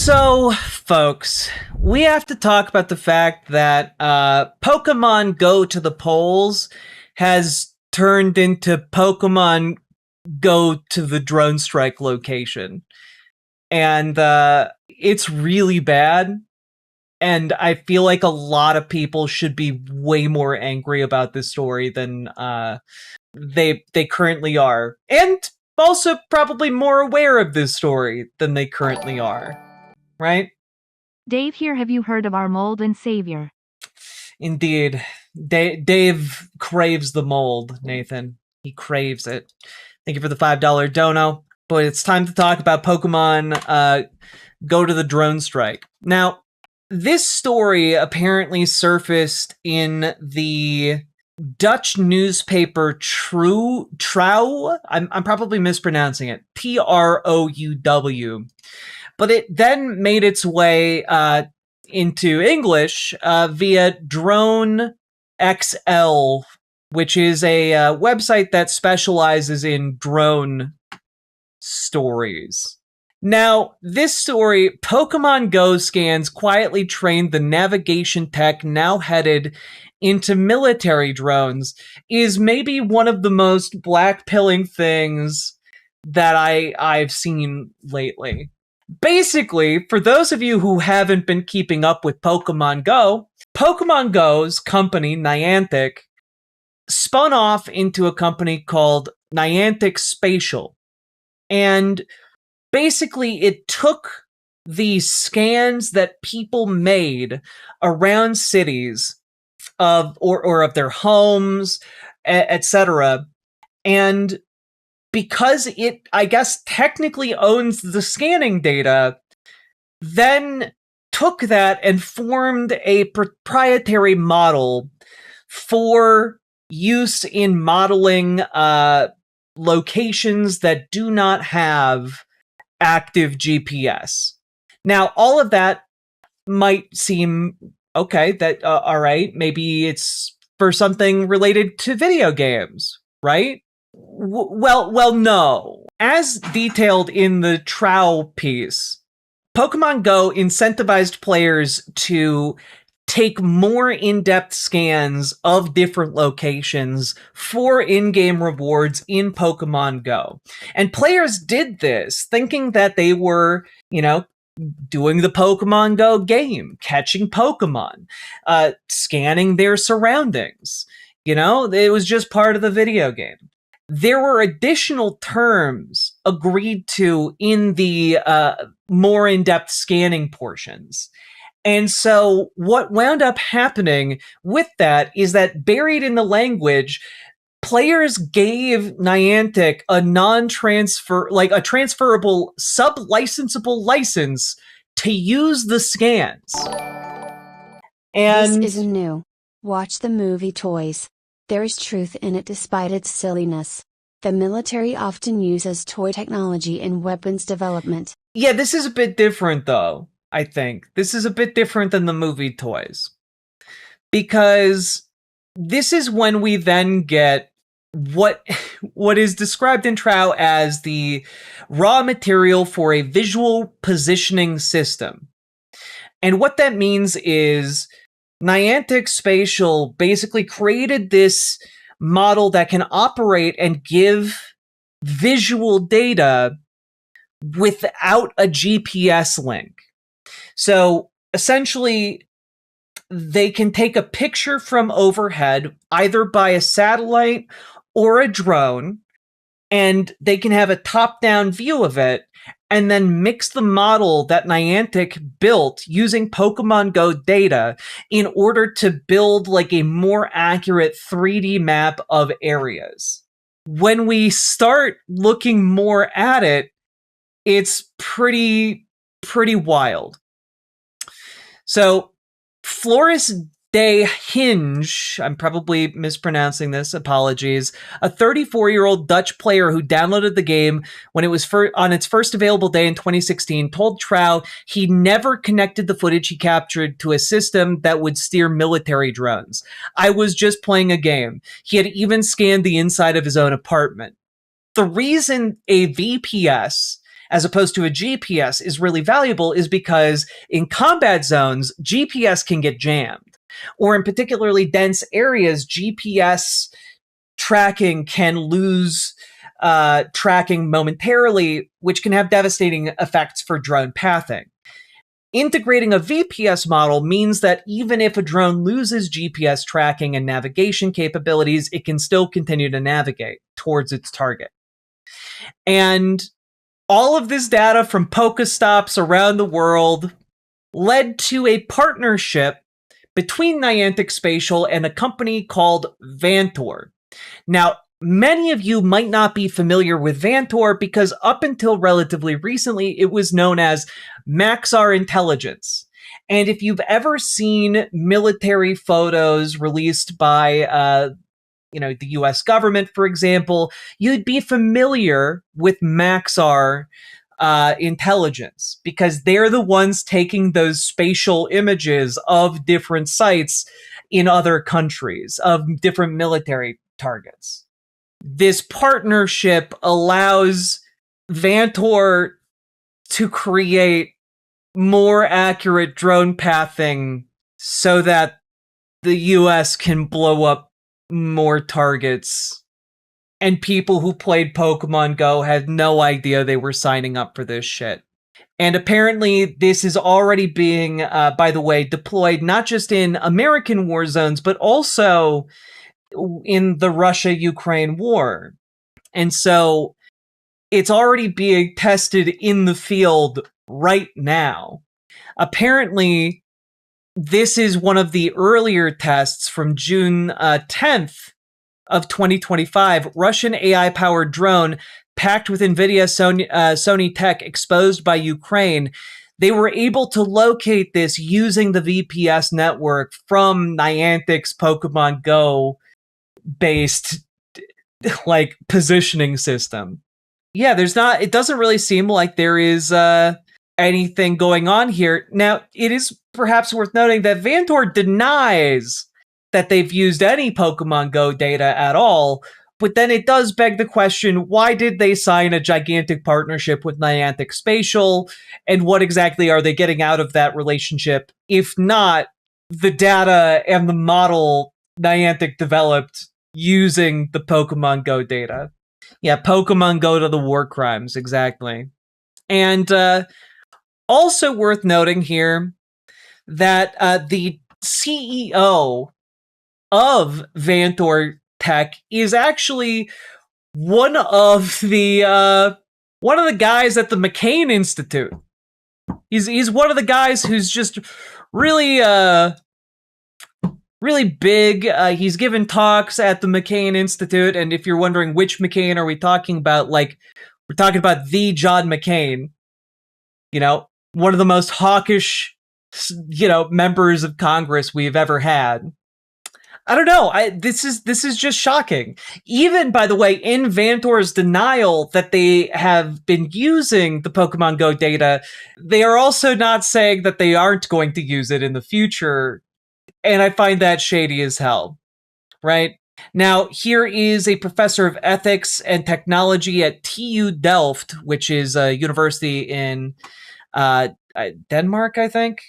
So, folks, we have to talk about the fact that Pokemon Go to the polls has turned into Pokemon Go to the drone strike location. And it's really bad. And I feel like a lot of people should be way more angry about this story than they currently are. And also probably more aware of this story than they currently are. Right? Dave here, have you heard of our mold and savior? Indeed. Dave craves the mold, Nathan. He craves it. Thank you for the $5 dono. But it's time to talk about Pokemon Go to the Drone Strike. Now, this story apparently surfaced in the Dutch newspaper Trouw. I'm probably mispronouncing it. Trouw. But it then made its way into English via Drone XL, which is a website that specializes in drone stories. Now, this story, Pokemon Go scans quietly trained the navigation tech now headed into military drones, is maybe one of the most blackpilling things that I've seen lately. Basically, for those of you who haven't been keeping up with Pokemon Go's company, Niantic, spun off into a company called Niantic Spatial. And basically, it took the scans that people made around cities of their homes, etc., and because it, I guess, technically owns the scanning data, then took that and formed a proprietary model for use in modeling locations that do not have active GPS. Now, all of that might seem okay, that, all right, maybe it's for something related to video games, right? Well, no. As detailed in the Trow piece, Pokemon Go incentivized players to take more in-depth scans of different locations for in-game rewards in Pokemon Go. And players did this thinking that they were, doing the Pokemon Go game, catching Pokemon, scanning their surroundings. It was just part of the video game. There were additional terms agreed to in the more in-depth scanning portions. And so what wound up happening with that is that buried in the language, players gave Niantic a a transferable sub-licensable license to use the scans. And this isn't new. Watch the movie Toys. There is truth in it despite its silliness. The military often uses toy technology in weapons development. Yeah, this is a bit different though, I think. This is a bit different than the movie Toys. Because this is when we then get what is described in Trow as the raw material for a visual positioning system. And what that means is Niantic Spatial basically created this model that can operate and give visual data without a GPS link. So essentially, they can take a picture from overhead, either by a satellite or a drone, and they can have a top-down view of it, and then mix the model that Niantic built using Pokemon Go data in order to build like a more accurate 3D map of areas. When we start looking more at it, it's pretty wild. So, Floris de Hinge, I'm probably mispronouncing this, apologies, a 34-year-old Dutch player who downloaded the game when it was on its first available day in 2016, told Trow he never connected the footage he captured to a system that would steer military drones. I was just playing a game. He had even scanned the inside of his own apartment. The reason a VPS as opposed to a GPS is really valuable is because in combat zones, GPS can get jammed. Or in particularly dense areas, GPS tracking can lose tracking momentarily, which can have devastating effects for drone pathing. Integrating a VPS model means that even if a drone loses GPS tracking and navigation capabilities, it can still continue to navigate towards its target. And all of this data from Pokestops around the world led to a partnership between Niantic Spatial and a company called Vantor. Now, many of you might not be familiar with Vantor because up until relatively recently, it was known as Maxar Intelligence. And if you've ever seen military photos released by the US government, for example, you'd be familiar with Maxar Intelligence because they're the ones taking those spatial images of different sites in other countries, of different military targets. This partnership allows Vantor to create more accurate drone pathing so that the US can blow up more targets. And people who played Pokemon Go had no idea they were signing up for this shit. And apparently this is already being, by the way, deployed not just in American war zones, but also in the Russia-Ukraine war. And so it's already being tested in the field right now. Apparently, this is one of the earlier tests from June 10th of 2025. Russian AI-powered drone packed with NVIDIA Sony tech exposed by Ukraine. They were able to locate this using the VPS network from Niantic's Pokemon Go based positioning system. Yeah, it doesn't really seem like there is anything going on here. Now, it is perhaps worth noting that Vantor denies that they've used any Pokemon Go data at all, but then it does beg the question, why did they sign a gigantic partnership with Niantic Spatial, and what exactly are they getting out of that relationship, if not the data and the model Niantic developed using the Pokemon Go data? Yeah, Pokemon Go to the war crimes, exactly. And also worth noting here that the CEO of Vantor Tech is actually one of the guys at the McCain Institute. He's one of the guys who's just really really big. He's given talks at the McCain Institute, and if you're wondering which McCain are we talking about, we're talking about the John McCain. One of the most hawkish, members of Congress we've ever had. I don't know. This is just shocking. Even, by the way, in Vantor's denial that they have been using the Pokemon Go data, they are also not saying that they aren't going to use it in the future. And I find that shady as hell, right? Now, here is a professor of ethics and technology at TU Delft, which is a university in Denmark, I think.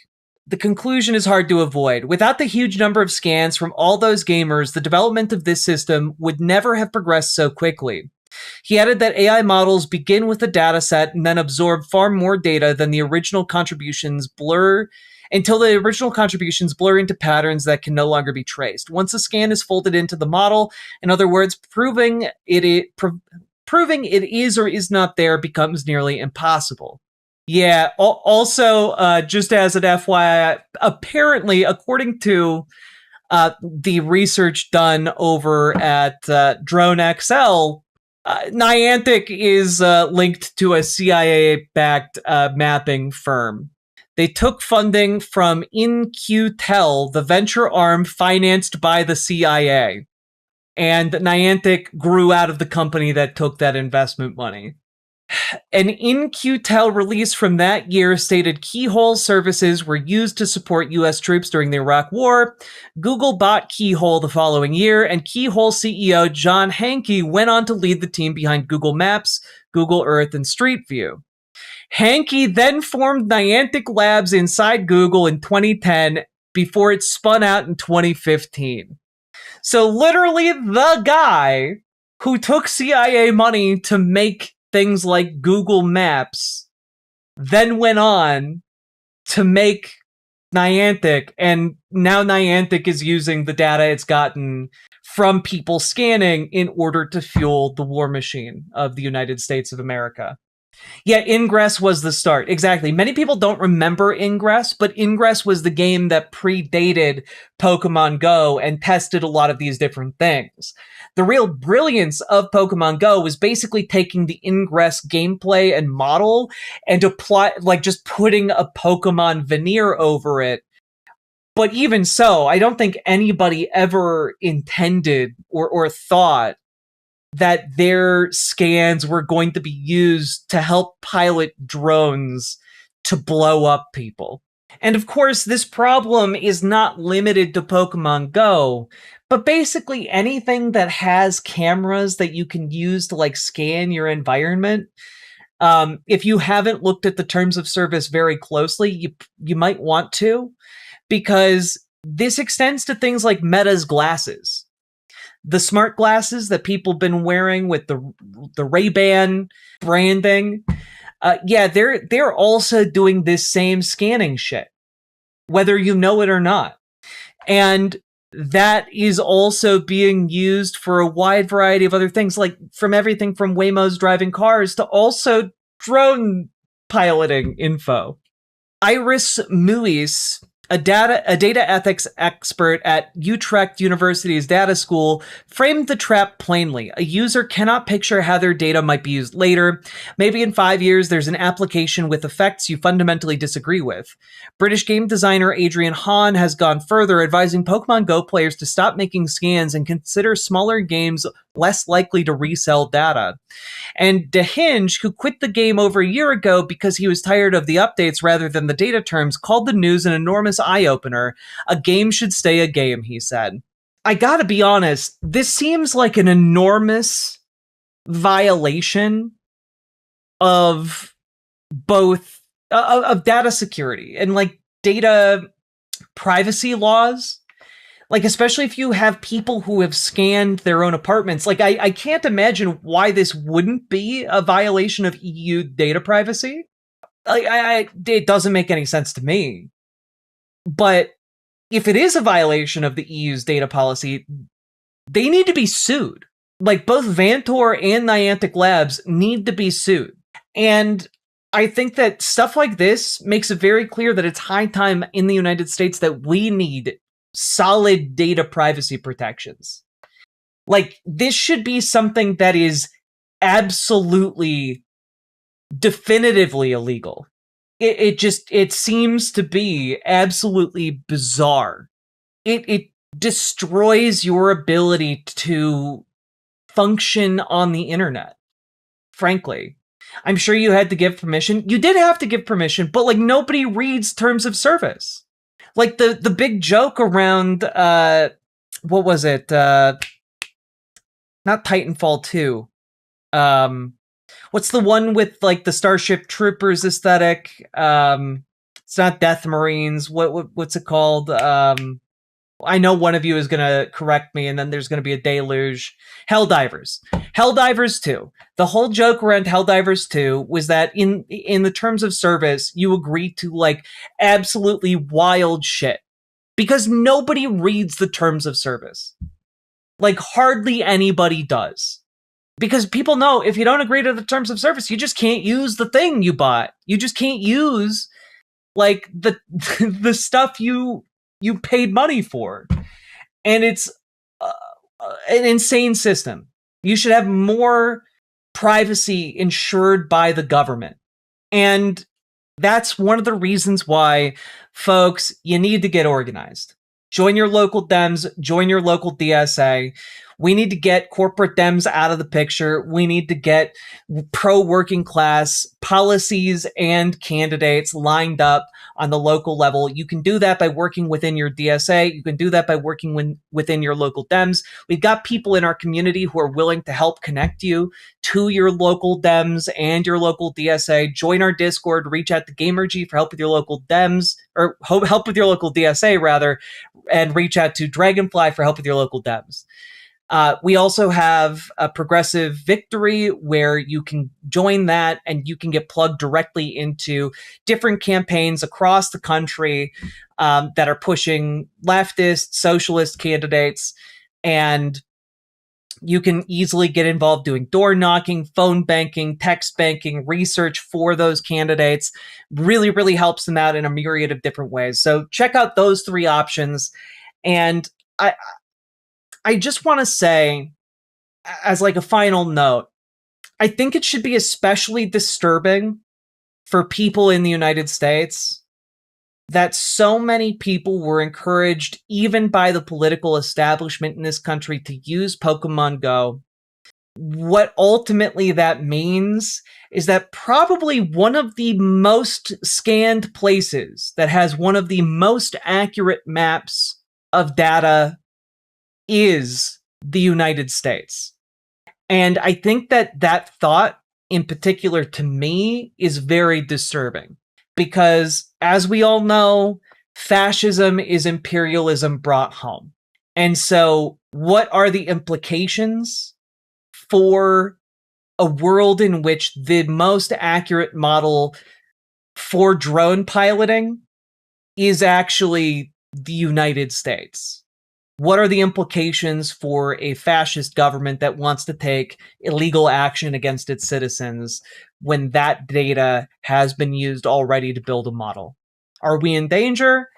The conclusion is hard to avoid. Without the huge number of scans from all those gamers, the development of this system would never have progressed so quickly. He added that AI models begin with a data set and then absorb far more data than the original contributions blur into patterns that can no longer be traced. Once a scan is folded into the model, in other words, proving it is or is not there becomes nearly impossible. Yeah, also, just as an FYI, apparently, according to the research done over at DroneXL, Niantic is linked to a CIA-backed mapping firm. They took funding from In-Q-Tel, the venture arm financed by the CIA. And Niantic grew out of the company that took that investment money. An In-Q-Tel release from that year stated Keyhole services were used to support US troops during the Iraq War. Google bought Keyhole the following year, and Keyhole CEO John Hanke went on to lead the team behind Google Maps, Google Earth, and Street View. Hanke then formed Niantic Labs inside Google in 2010 before it spun out in 2015. So literally the guy who took CIA money to make things like Google Maps then went on to make Niantic, and now Niantic is using the data it's gotten from people scanning in order to fuel the war machine of the United States of America. Yeah, Ingress was the start. Exactly. Many people don't remember Ingress, but Ingress was the game that predated Pokemon Go and tested a lot of these different things. The real brilliance of Pokemon Go was basically taking the Ingress gameplay and model and just putting a Pokemon veneer over it. But even so, I don't think anybody ever intended or thought that their scans were going to be used to help pilot drones to blow up people. And of course, this problem is not limited to Pokemon Go, but basically anything that has cameras that you can use to scan your environment. If you haven't looked at the terms of service very closely, you might want to, because this extends to things like Meta's glasses. The smart glasses that people have been wearing with the Ray-Ban branding, they're also doing this same scanning shit, whether you know it or not. And that is also being used for a wide variety of other things, like from everything from Waymo's driving cars to also drone piloting info. Iris Muis, a data ethics expert at Utrecht University's data school, framed the trap plainly. A user cannot picture how their data might be used later. Maybe in 5 years, there's an application with effects you fundamentally disagree with. British game designer Adrian Hahn has gone further, advising Pokemon Go players to stop making scans and consider smaller games less likely to resell data. And DeHinge, who quit the game over a year ago because he was tired of the updates rather than the data terms, called the news an enormous eye-opener. A game should stay a game, he said. I gotta be honest, this seems like an enormous violation of both of data security and data privacy laws. Especially if you have people who have scanned their own apartments. I can't imagine why this wouldn't be a violation of EU data privacy. It doesn't make any sense to me. But if it is a violation of the EU's data policy, they need to be sued. Both Vantor and Niantic Labs need to be sued. And I think that stuff like this makes it very clear that it's high time in the United States that we need solid data privacy protections. This should be something that is absolutely, definitively illegal. It seems to be absolutely bizarre. It destroys your ability to function on the internet, frankly. I'm sure you had to give permission. You did have to give permission, but nobody reads terms of service. The big joke around, what was it? Not Titanfall 2. What's the one with the Starship Troopers aesthetic? It's not Death Marines. What's it called? I know one of you is gonna correct me, and then there's gonna be a deluge. Helldivers. Helldivers 2. The whole joke around Helldivers 2 was that in the terms of service, you agree to absolutely wild shit. Because nobody reads the terms of service. Hardly anybody does. Because people know if you don't agree to the terms of service, you just can't use the thing you bought. You just can't use the stuff you paid money for. And it's an insane system. You should have more privacy ensured by the government. And that's one of the reasons why, folks, you need to get organized. Join your local Dems, join your local DSA. We need to get corporate Dems out of the picture. We need to get pro-working class policies and candidates lined up on the local level. You can do that by working within your DSA. You can do that by working within your local Dems. We've got people in our community who are willing to help connect you to your local Dems and your local DSA. Join our Discord, reach out to GamerG for help with your local Dems, or help with your local DSA rather, and reach out to Dragonfly for help with your local Dems. We also have a Progressive Victory where you can join that and you can get plugged directly into different campaigns across the country that are pushing leftist, socialist candidates. And you can easily get involved doing door knocking, phone banking, text banking, research for those candidates. Really, really helps them out in a myriad of different ways. So check out those 3 options. And I just want to say, as like a final note, I think it should be especially disturbing for people in the United States that so many people were encouraged, even by the political establishment in this country, to use Pokemon Go. What ultimately that means is that probably one of the most scanned places that has one of the most accurate maps of data is the United States. And I think that thought in particular to me is very disturbing because, as we all know, fascism is imperialism brought home. And so what are the implications for a world in which the most accurate model for drone piloting is actually the United States? What are the implications for a fascist government that wants to take illegal action against its citizens when that data has been used already to build a model? Are we in danger?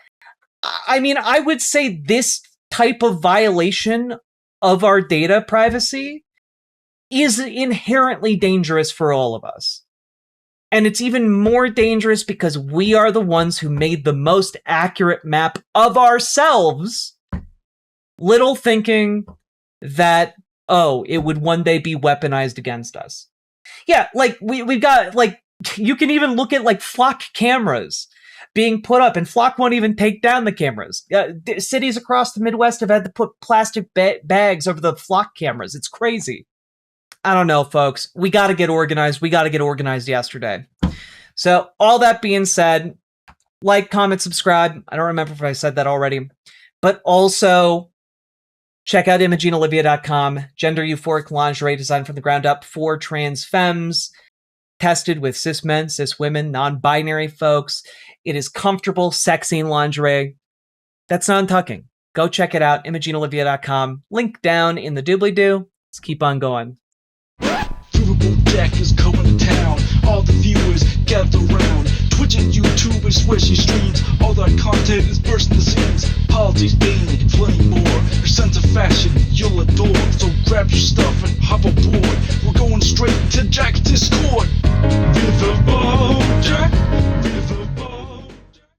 I mean, I would say this type of violation of our data privacy is inherently dangerous for all of us. And it's even more dangerous because we are the ones who made the most accurate map of ourselves, little thinking that, oh, it would one day be weaponized against us. Yeah, like, we've got, like, you can even look at, like, flock cameras being put up, and Flock won't even take down the cameras. Cities across the Midwest have had to put plastic bags over the Flock cameras. It's crazy. I don't know, folks. We got to get organized. We got to get organized yesterday. So, all that being said, like, comment, subscribe. I don't remember if I said that already. But also, check out ImogeneOlivia.com. Gender euphoric lingerie designed from the ground up for trans femmes. Tested with cis men, cis women, non-binary folks. It is comfortable, sexy lingerie. That's non-tucking. Go check it out, ImogeneOlivia.com. Link down in the doobly-doo. Let's keep on going. Riverboat Jack is coming to town. All the viewers gather round. Twitch and YouTube is where she streams. All that content is bursting the seams. Politics, gaming, and plenty more. Her sense of fashion you'll adore. So grab your stuff and hop aboard. We're going straight to Jack's Discord.